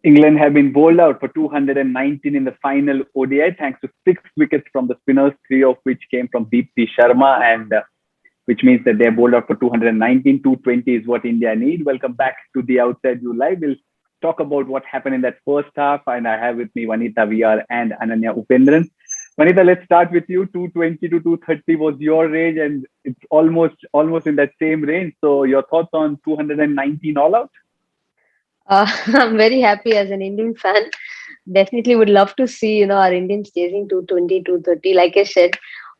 England have been bowled out for 219 in the final ODI thanks to 6 wickets from the spinners, 3 of which came from DEEPTI Sharma, and which means that they're bowled out for 219. 220 is what India need. Welcome back to the Outside View Live. We'll talk about what happened in that first half, and I have with me Vanitha VR and Ananya Upendran. Vanitha, let's start with you. 220 to 230 was your range, and it's almost in that same range. So your thoughts on 219 all out? I'm very happy as an Indian fan. Definitely would love to see, our Indians chasing 220, 230. Like I said,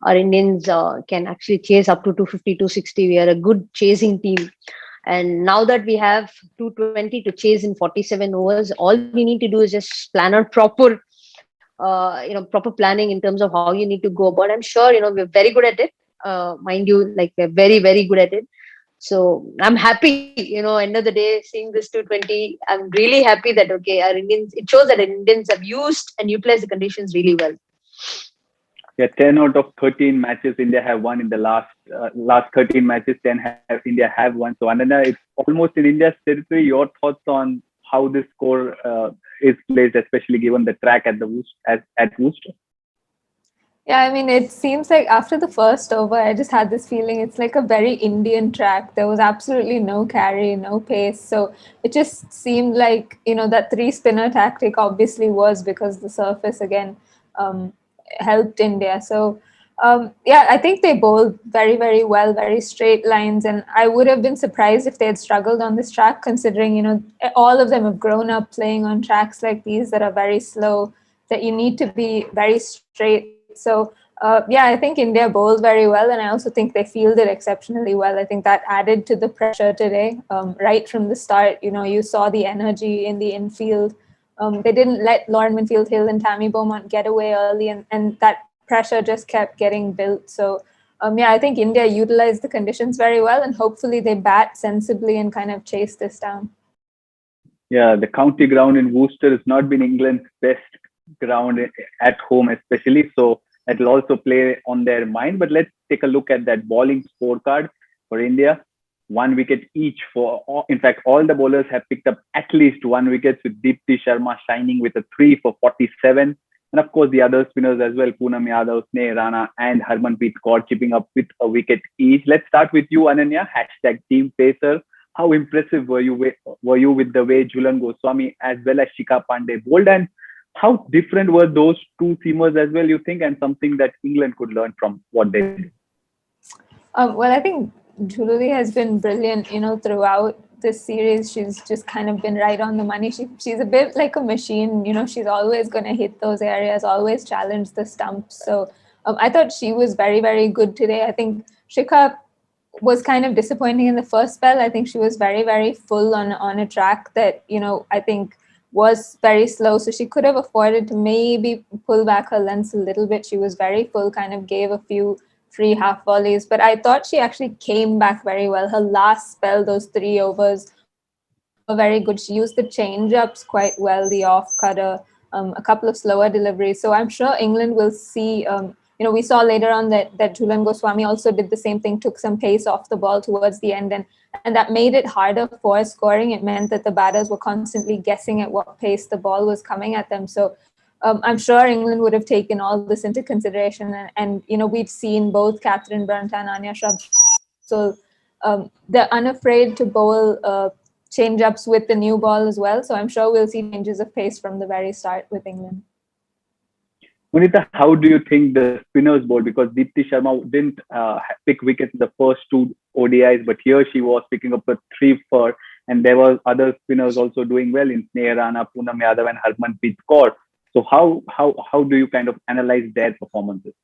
our Indians can actually chase up to 250, 260. We are a good chasing team. And now that we have 220 to chase in 47 overs, all we need to do is just plan out proper planning in terms of how you need to go about. I'm sure, we're very good at it. Mind you, like we're very, very good at it. So I'm happy, end of the day, seeing this 220, I'm really happy that, okay, our Indians, it shows that Indians have used and utilized the conditions really well. Yeah, 10 out of 13 matches India have won in the last 13 matches. 10 India have won. So Ananya, it's almost in India's territory. Your thoughts on how this score is placed, especially given the track at Worcester? Yeah, I mean, it seems like after the first over, I just had this feeling it's like a very Indian track. There was absolutely no carry, no pace. So it just seemed like, that three-spinner tactic obviously was because the surface, again, helped India. So, I think they bowled very, very well, very straight lines. And I would have been surprised if they had struggled on this track, considering, all of them have grown up playing on tracks like these that are very slow, that you need to be very straight. So, I think India bowled very well, and I also think they fielded exceptionally well. I think that added to the pressure today. Right from the start, you saw the energy in the infield. They didn't let Lauren Winfield Hill and Tammy Beaumont get away early, and that pressure just kept getting built. So, I think India utilized the conditions very well, and hopefully they bat sensibly and kind of chase this down. Yeah, the county ground in Worcester has not been England's best ground at home, especially. So that will also play on their mind. But let's take a look at that bowling scorecard for India. 1 wicket each in fact, all the bowlers have picked up at least 1 wicket, with DEEPTI Sharma shining with a 3 for 47. And of course, the other spinners as well, Poonam Yadav, Sneh Rana, and Harmanpreet Kaur chipping up with a wicket each. Let's start with you, Ananya, #Team Pacer. How impressive were you with the way Jhulan Goswami as well as Shikha Pandey bowled? And how different were those two seamers as well, you think, and something that England could learn from what they did? Well, I think Julie has been brilliant, throughout this series. She's just kind of been right on the money. She's a bit like a machine, she's always going to hit those areas, always challenge the stumps. So I thought she was very, very good today. I think Shikha was kind of disappointing in the first spell. I think she was very, very full on a track that, I think was very slow. So she could have afforded to maybe pull back her lengths a little bit. She was very full, kind of gave a few free half volleys, but I thought she actually came back very well. Her last spell, those 3 overs, were very good. She used the change-ups quite well, the off-cutter, a couple of slower deliveries. So I'm sure England will see, we saw later on that Jhulan Goswami also did the same thing, took some pace off the ball towards the end, and that made it harder for scoring. It meant that the batters were constantly guessing at what pace the ball was coming at them. So I'm sure England would have taken all this into consideration. And we've seen both Catherine Brunt and Anya Shrub. So they're unafraid to bowl change-ups with the new ball as well. So I'm sure we'll see changes of pace from the very start with England. Vanitha, how do you think the spinners bowled? Because DEEPTI Sharma didn't pick wickets in the first 2 ODIs, but here she was picking up a 3-fer, and there were other spinners also doing well in Sneh Rana, Poonam Yadav, and Harmanpreet Kaur. So how do you kind of analyze their performances?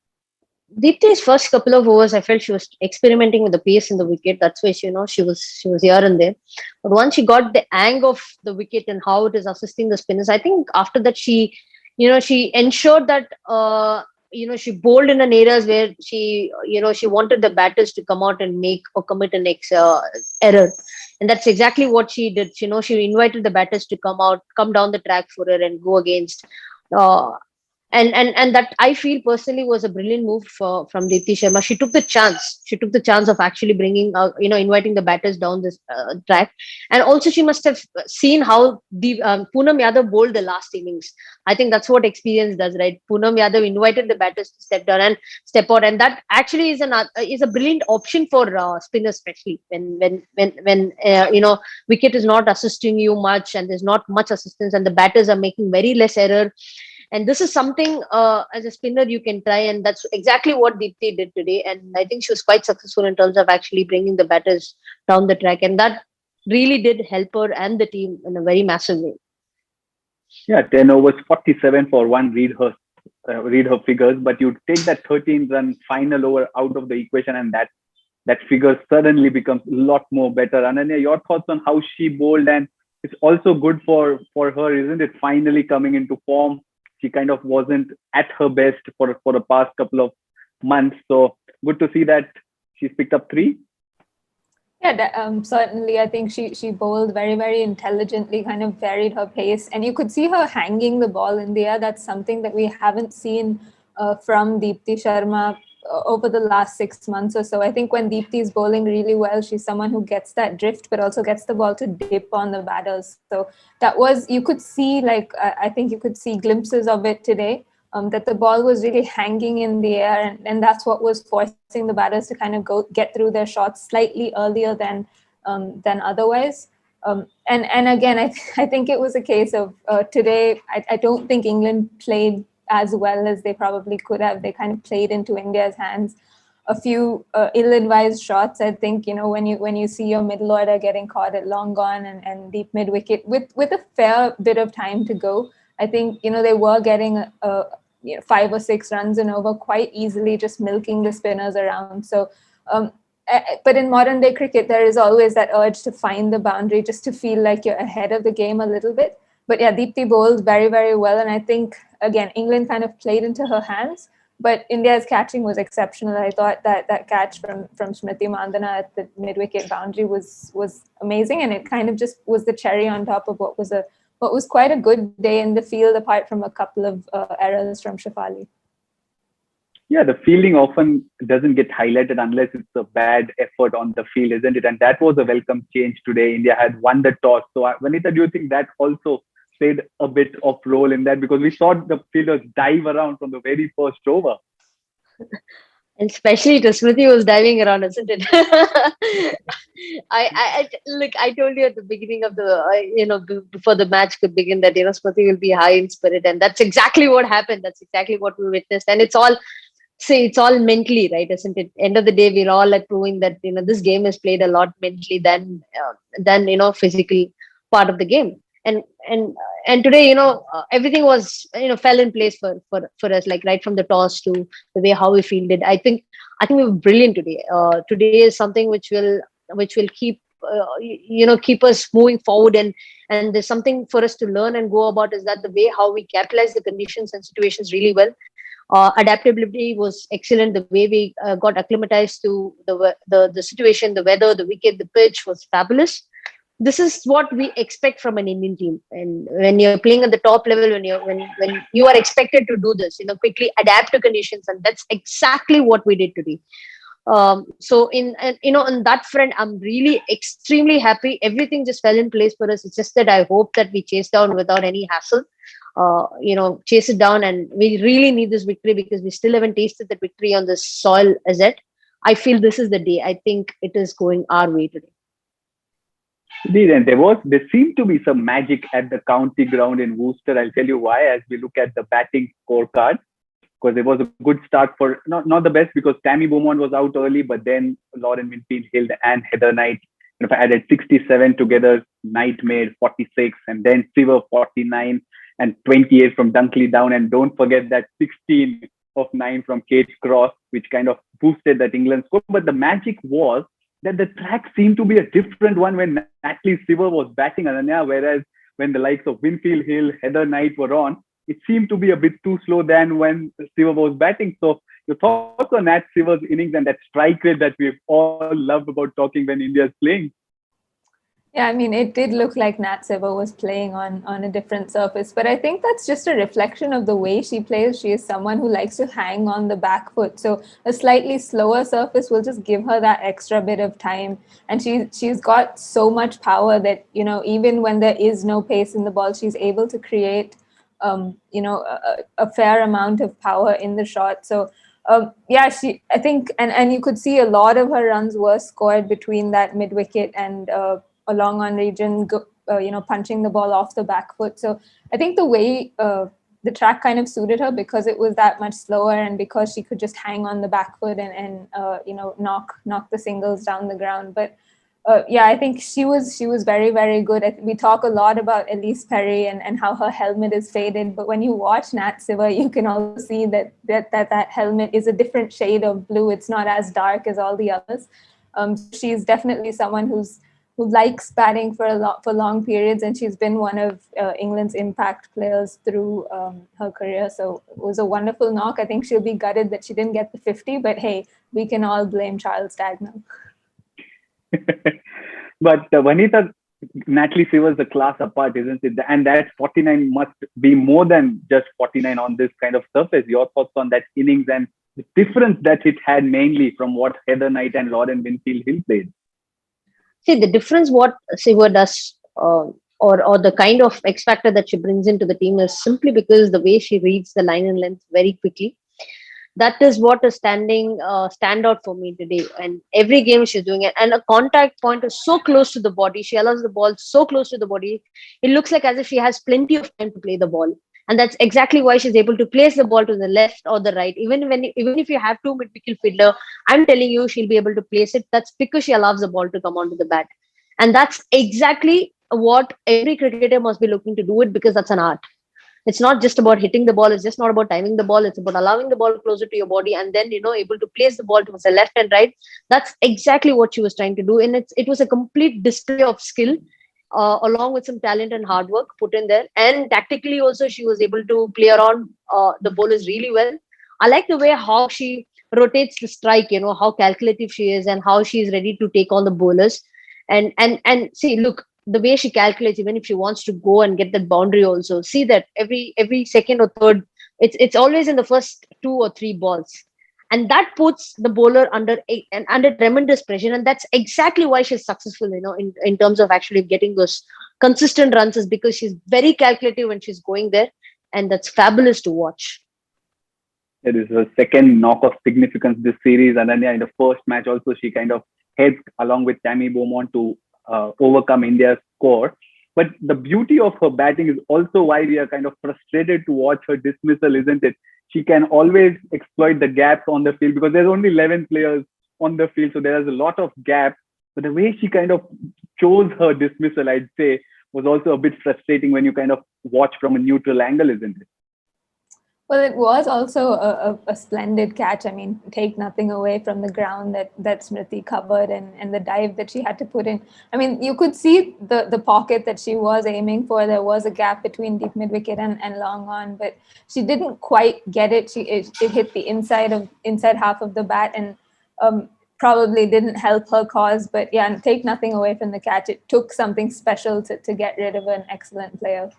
DEEPTI's first couple of overs, I felt she was experimenting with the pace in the wicket. That's why she was here and there. But once she got the hang of the wicket and how it is assisting the spinners, I think after that she ensured that she bowled in an areas where she wanted the batters to come out and make or commit an error. And that's exactly what she did. She invited the batters to come down the track for her and go against. and that I feel personally was a brilliant move from Deepti Sharma. She took the chance. She took the chance of actually bringing, inviting the batters down this track, and also she must have seen how the Poonam Yadav bowled the last innings. I think that's what experience does, right? Poonam Yadav invited the batters to step down and step out, and that actually is a brilliant option for spinners, especially when wicket is not assisting you much, and there's not much assistance, and the batters are making very less error. And this is something as a spinner you can try, and that's exactly what Deepti did today. And I think she was quite successful in terms of actually bringing the batters down the track, and that really did help her and the team in a very massive way. Yeah, 10 overs, 47 for one. Read her figures, but you take that 13-run final over out of the equation, and that figure suddenly becomes a lot more better. Ananya, your thoughts on how she bowled, and it's also good for her, isn't it? Finally coming into form. She kind of wasn't at her best for the past couple of months. So good to see that she's picked up 3. Yeah, certainly. I think she bowled very, very intelligently, kind of varied her pace. And you could see her hanging the ball in the air. That's something that we haven't seen from Deepti Sharma over the last 6 months or so. I think when Deepti is bowling really well, she's someone who gets that drift, but also gets the ball to dip on the batters. So that was, you could see, I think you could see glimpses of it today. That the ball was really hanging in the air, and that's what was forcing the batters to kind of get through their shots slightly earlier than otherwise. And again, I think it was a case of today. I don't think England played as well as they probably could have. They kind of played into India's hands. A few ill-advised shots. I think when you see your middle order getting caught at long gone and deep mid wicket with a fair bit of time to go. I think they were getting 5 or 6 runs and over quite easily, just milking the spinners around. So, but in modern day cricket, there is always that urge to find the boundary, just to feel like you're ahead of the game a little bit. But yeah, Deepti bowled very, very well, and I think again England kind of played into her hands. But India's catching was exceptional. I thought that catch from Smriti Mandana at the mid-wicket boundary was amazing, and it kind of just was the cherry on top of what was quite a good day in the field, apart from a couple of errors from Shafali. Yeah, the fielding often doesn't get highlighted unless it's a bad effort on the field, isn't it? And that was a welcome change today. India had won the toss. So, Vanitha, do you think that also played a bit of role in that? Because we saw the fielders dive around from the very first over. And especially to Smriti was diving around, isn't it? I told you at the beginning of the, before the match could begin, that, Smriti will be high in spirit. And that's exactly what happened. That's exactly what we witnessed. And it's all mentally, right? Isn't it? End of the day, we're all like proving that, this game is played a lot mentally than physical part of the game. And today, everything was, fell in place for us, like right from the toss to the way how we fielded. I think we were brilliant today. Today is something which will keep keep us moving forward, and there's something for us to learn and go about, is that the way how we capitalize the conditions and situations really well. Adaptability was excellent. The way we got acclimatized to the situation, the weather, the wicket, the pitch was fabulous. This is what we expect from an Indian team. And when you're playing at the top level, when you are expected to do this, quickly adapt to conditions, and that's exactly what we did today. So on that front, I'm really extremely happy. Everything just fell in place for us. It's just that I hope that we chase down without any hassle. Chase it down, and we really need this victory, because we still haven't tasted the victory on this soil as yet. I feel this is the day. I think it is going our way today. Indeed, and there seemed to be some magic at the county ground in Worcester. I'll tell you why as we look at the batting scorecard. Because it was a good start for not the best, because Tammy Beaumont was out early, but then Lauren Winfield-Hill and Heather Knight added 67 together. Knight made 46, and then Sciver 49 and 28 from Dunkley Down, and don't forget that 16 of 9 from Kate Cross, which kind of boosted that England score. But the magic was that the track seemed to be a different one when Natalie Sciver was batting, Ananya, whereas when the likes of Winfield-Hill, Heather Knight were on, it seemed to be a bit too slow than when Sciver was batting. So your thoughts on Nat Sciver's innings and that strike rate that we've all loved about talking when India is playing? Yeah, I mean, it did look like Nat Sciver was playing on a different surface, but I think that's just a reflection of the way she plays. She is someone who likes to hang on the back foot, so a slightly slower surface will just give her that extra bit of time. And she's got so much power that, you know, even when there is no pace in the ball, she's able to create, you know, a fair amount of power in the shot. So yeah, I think, and you could see a lot of her runs were scored between that mid wicket and a long on region, you know, punching the ball off the back foot. So I think the way the track kind of suited her, because it was that much slower and because she could just hang on the back foot and you know, knock the singles down the ground. But yeah, I think she was very, very good. We talk a lot about Elise Perry and how her helmet is faded, but when you watch Nat Sciver, you can also see that helmet is a different shade of blue. It's not as dark as all the others. She's definitely someone who likes batting for long periods, and she's been one of England's impact players through her career. So it was a wonderful knock. I think she'll be gutted that she didn't get the 50, but hey, we can all blame Charles Dagnall. But Vanitha, Natalie Sciver is a class apart, isn't it? And that 49 must be more than just 49 on this kind of surface. Your thoughts on that innings and the difference that it had mainly from what Heather Knight and Lauren Winfield Hill played? See, the difference what Sciver does, or the kind of X factor that she brings into the team is simply because the way she reads the line and length very quickly. That is what is standout for me today. And every game she's doing it, and a contact point is so close to the body. She allows the ball so close to the body. It looks like as if she has plenty of time to play the ball, and that's exactly why she's able to place the ball to the left or the right. Even if you have two mid-wicket fielder, I'm telling you she'll be able to place it. That's because she allows the ball to come onto the bat, and that's exactly what every cricketer must be looking to do it, because that's an art. It's not just about hitting the ball. It's just not about timing the ball. It's about allowing the ball closer to your body and then, able to place the ball towards the left and right. That's exactly what she was trying to do. And it was a complete display of skill, along with some talent and hard work put in there. And tactically also, she was able to play around the bowlers really well. I like the way how she rotates the strike, how calculative she is and how she is ready to take on the bowlers. And see, look, the way she calculates, even if she wants to go and get that boundary also, see that every second or third, it's always in the first 2 or 3 balls, and that puts the bowler under tremendous pressure. And that's exactly why she's successful, in terms of actually getting those consistent runs, is because she's very calculative when she's going there, and that's fabulous to watch. It is her second knock of significance this series. Ananya, in the first match also, she kind of heads along with Tammy Beaumont to overcome India's score. But the beauty of her batting is also why we are kind of frustrated to watch her dismissal, isn't it? She can always exploit the gaps on the field because there's only 11 players on the field, so there's a lot of gaps. But the way she kind of chose her dismissal, I'd say, was also a bit frustrating when you kind of watch from a neutral angle, isn't it? Well, it was also a splendid catch. I mean, take nothing away from the ground that Smriti covered and the dive that she had to put in. I mean, you could see the pocket that she was aiming for. There was a gap between deep mid wicket and long on, but she didn't quite get it. It hit the inside half of the bat and probably didn't help her cause. But yeah, and take nothing away from the catch. It took something special to get rid of an excellent player.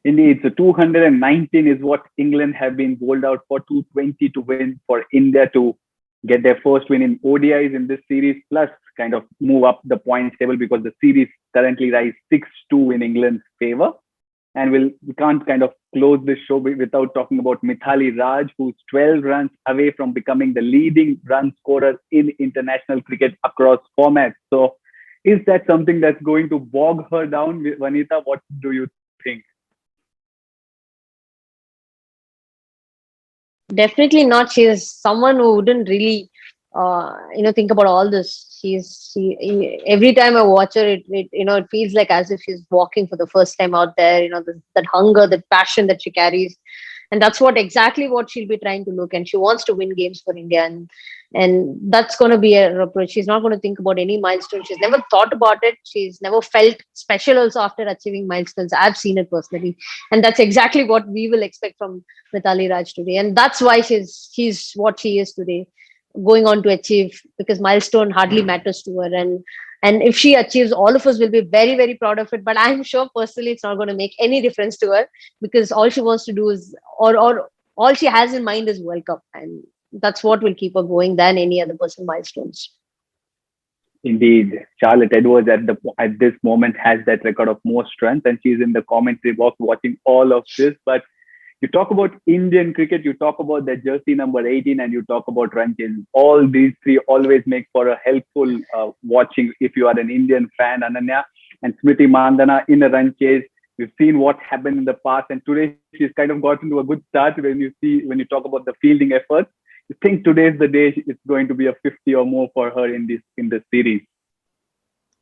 Indeed, so 219 is what England have been bowled out for, 220 to win for India to get their first win in ODIs in this series, plus kind of move up the points table because the series currently rise 6-2 in England's favor. And we can't kind of close this show without talking about Mithali Raj, who's 12 runs away from becoming the leading run scorer in international cricket across formats. So is that something that's going to bog her down? Vanitha, what do you think? Definitely not. She is someone who wouldn't really, think about all this. Every time I watch her, it feels like as if she's walking for the first time out there. That hunger, that passion that she carries, and that's exactly what she'll be trying to look. And she wants to win games for India, and that's going to be her approach. She's not going to think about any milestone. She's never thought about it. She's never felt special also after achieving milestones. I've seen it personally, and that's exactly what we will expect from Mithali Raj today. And that's why she's what she is today, going on to achieve, because milestone hardly matters to her. And And if she achieves, all of us will be very, very proud of it. But I'm sure personally it's not going to make any difference to her, because all she wants to do is, or all she has in mind is World Cup. And that's what will keep her going than any other personal milestones. Indeed, Charlotte Edwards at this moment has that record of more strength, and she's in the commentary box watching all of this. But you talk about Indian cricket, you talk about the jersey number 18, and you talk about run chase. All these three always make for a helpful watching if you are an Indian fan, Ananya. And Smriti Mandhana in a run chase. We've seen what happened in the past, and today she's kind of gotten to a good start when you talk about the fielding efforts. You think today's the day it's going to be a 50 or more for her in this series?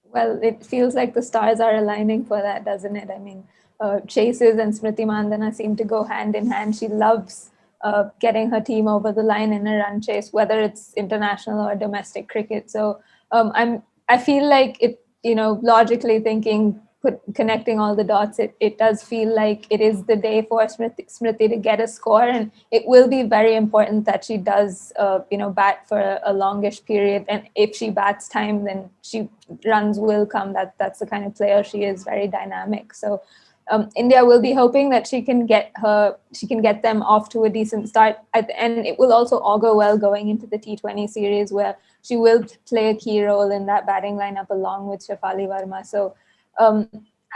Well, it feels like the stars are aligning for that, doesn't it? I mean, chases and Smriti Mandhana seem to go hand in hand. She loves getting her team over the line in a run chase, whether it's international or domestic cricket. So I feel like it, logically thinking, connecting all the dots, it does feel like it is the day for Smriti to get a score, and it will be very important that she does bat for a longish period. And if she bats time, then runs will come. That's the kind of player she is, very dynamic. So India will be hoping that she can get them off to a decent start, and it will also augur well going into the T20 series, where she will play a key role in that batting lineup along with Shafali Verma. So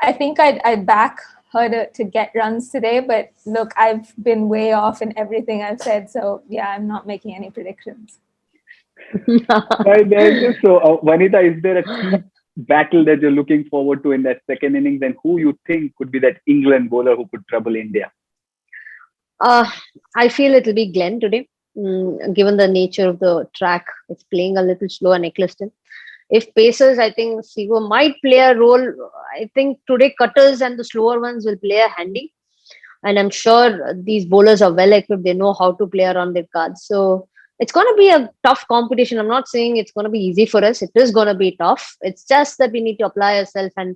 I think I'd back her to get runs today, but look, I've been way off in everything I've said, so yeah, I'm not making any predictions. Right there. So, Vanitha, is there a key battle that you're looking forward to in that second innings, and who you think could be that England bowler who could trouble India? I feel it'll be Glenn today, given the nature of the track. It's playing a little slow and Eccleston. If pacers, I think Sciver might play a role. I think today cutters and the slower ones will play a handy. And I'm sure these bowlers are well equipped. They know how to play around their cards. So it's going to be a tough competition. I'm not saying it's going to be easy for us. It is going to be tough. It's just that we need to apply ourselves and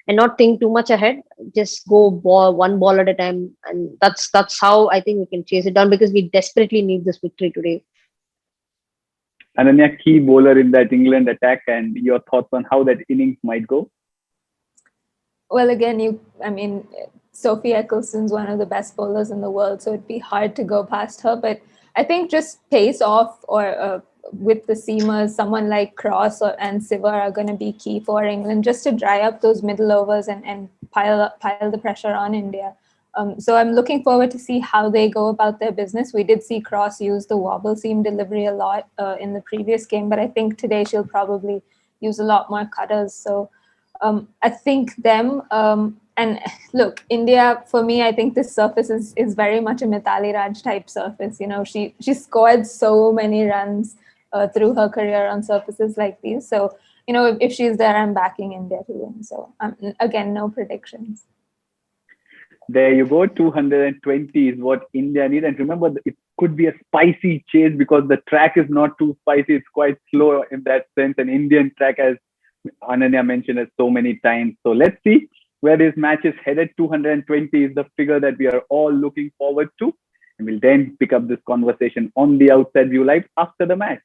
not think too much ahead. Just go one ball at a time. And that's how I think we can chase it down, because we desperately need this victory today. Ananya, key bowler in that England attack, and your thoughts on how that innings might go? Well, again, Sophie Eccleston's one of the best bowlers in the world, so it'd be hard to go past her. But I think just pace off or with the seamers, someone like Cross and Sciver are going to be key for England, just to dry up those middle overs and pile the pressure on India. So I'm looking forward to see how they go about their business. We did see Cross use the wobble seam delivery a lot in the previous game, but I think today she'll probably use a lot more cutters. So I think them. And look, India, for me, I think this surface is very much a Mithali Raj type surface. She scored so many runs through her career on surfaces like these. So, if she's there, I'm backing India to win. So again, no predictions. There you go. 220 is what India need. And remember, it could be a spicy chase because the track is not too spicy. It's quite slow in that sense. An Indian track, as Ananya mentioned it so many times. So let's see where this match is headed. 220 is the figure that we are all looking forward to. And we'll then pick up this conversation on the Outside View Live after the match.